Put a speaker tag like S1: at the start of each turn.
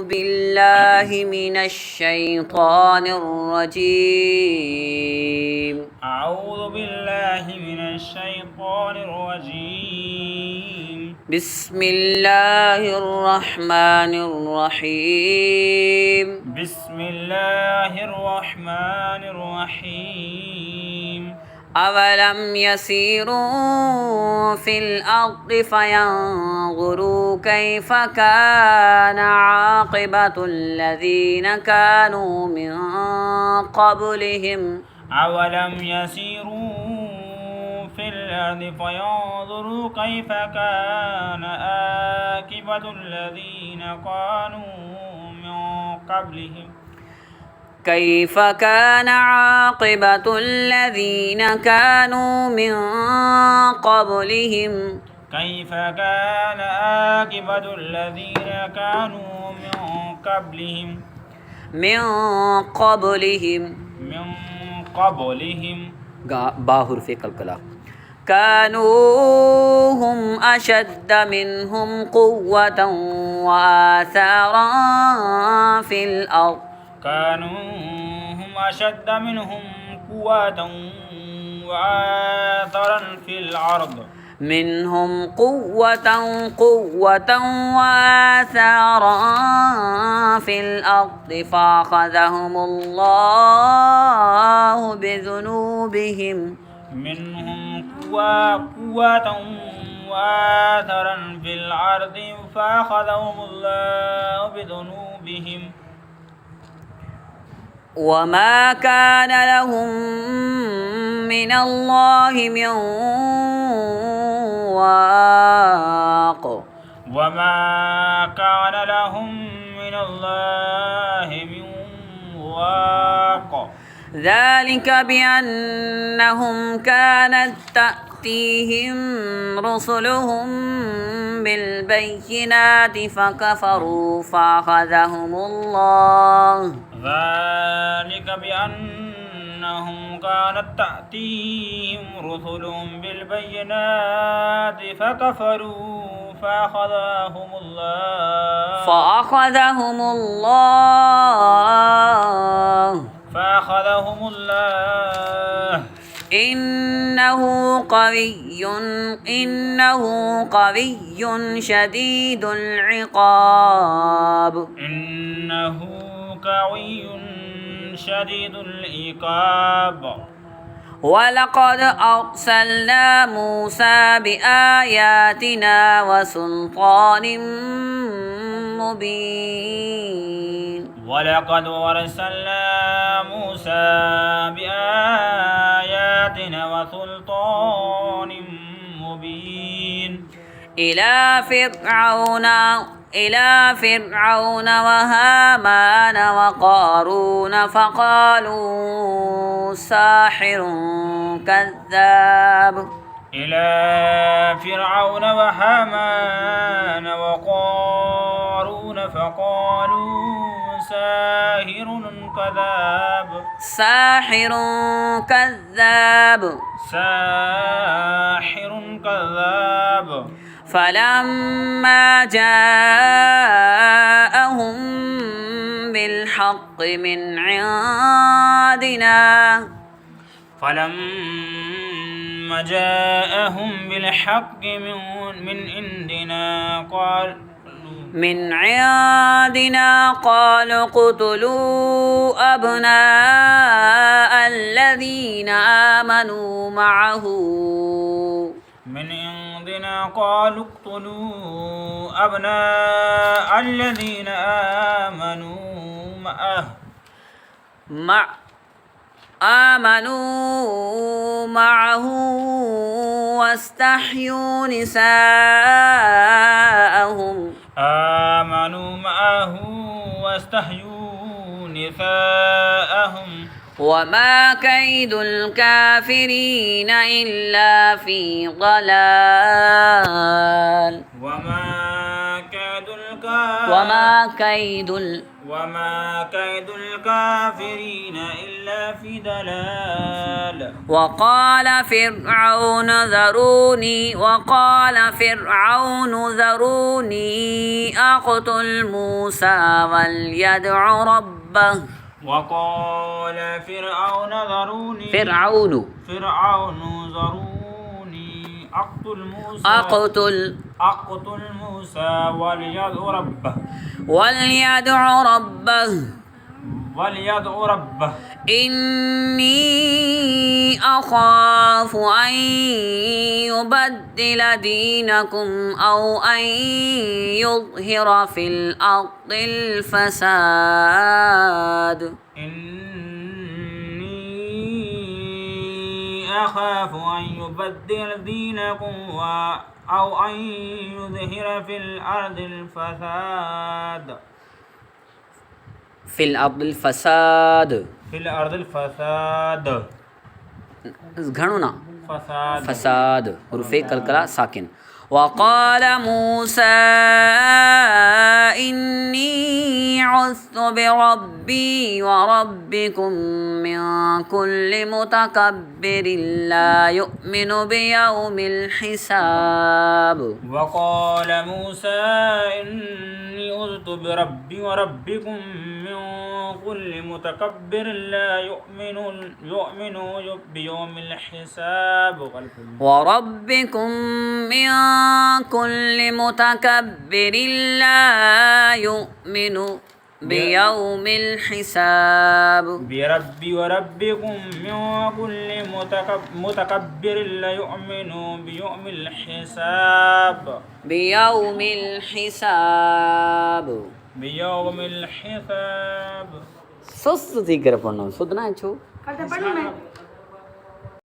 S1: بالله من الشيطان الرجيم.
S2: أعوذ بالله من الشيطان الرجيم.
S1: بسم الله الرحمن الرحيم.
S2: بسم الله الرحمن الرحيم.
S1: أولم يسيروا في الأرض فينظروا كيف كان عاقبة الذين كانوا من قبلهم
S2: أولم يسيروا في الأرض فينظروا كيف كان عاقبة الذين كانوا من قبلهم
S1: كيف كان عاقبة الذين كانوا من قبلهم
S2: كيف كان عاقبة الذين كانوا
S1: من قبلهم
S2: من قبلهم
S1: باهر في قلقلة كانوا هم أشد منهم قوة وآثارا في الأرض
S2: كانوا هم أشد منهم قوة وآثارا في الأرض
S1: منهم قوة وآثارا في الأرض فأخذهم الله بذنوبهم
S2: منهم قوة وآثارا في الأرض فأخذهم الله بذنوبهم
S1: وما كان لهم من الله من واق
S2: وما كان لهم من الله من واق
S1: ذلك بأنهم كانت تأتيهم رسلهم بالبينات فكفروا فأخذهم الله
S2: ذلك بأنهم كانت تأتيهم رسلهم بالبينات فكفروا فأخذهم الله
S1: إنه قوي شديد العقاب
S2: إنه قوي شديد العقاب
S1: ولقد أرسلنا موسى بآياتنا وسلطان مبين
S2: ولقد أرسلنا موسى بآياتنا وسلطان مبين
S1: إلى فرعون وهامان وقارون فقالوا ساحر كذاب
S2: إلى فرعون وهامان وقارون فقالوا
S1: ساحر كذاب فلما جاءهم بالحق من عندنا قالوا اقتلوا أبناء الذين آمنوا معه واستحيوا نساءهم وما كيد الكافرين إلا في ضلال وما كيد
S2: وما كيد الكافرين إلا في ضلال.
S1: وقال فرعون ذروني أقتل موسى وليدع ربه.
S2: وقال فرعون ذروني أقتل موسى وليدع ربه
S1: إني أخاف أن يبدل دينكم أو أن يظهر في الأرض الفساد.
S2: إني أخاف أن يبدل دينكم أو أن يظهر في الأرض الفساد.
S1: في الأرض الفساد घणो ना فساد حروف कलकला साकिन. وقال موسى إني عذت بربي وربكم من كل متكبر لا يؤمن بيوم الحساب.
S2: وقال موسى إني عذت بربي وربكم من كل متكبر لا يؤمن بيوم الحساب.
S1: وربكم من كل متكبر لا يؤمن بيوم الحساب.
S2: بربي وربكم من كل متكبر لا يؤمن بيوم الحساب.
S1: بيوم الحساب. सुस्त थी करे पढ़ना सुधना छो।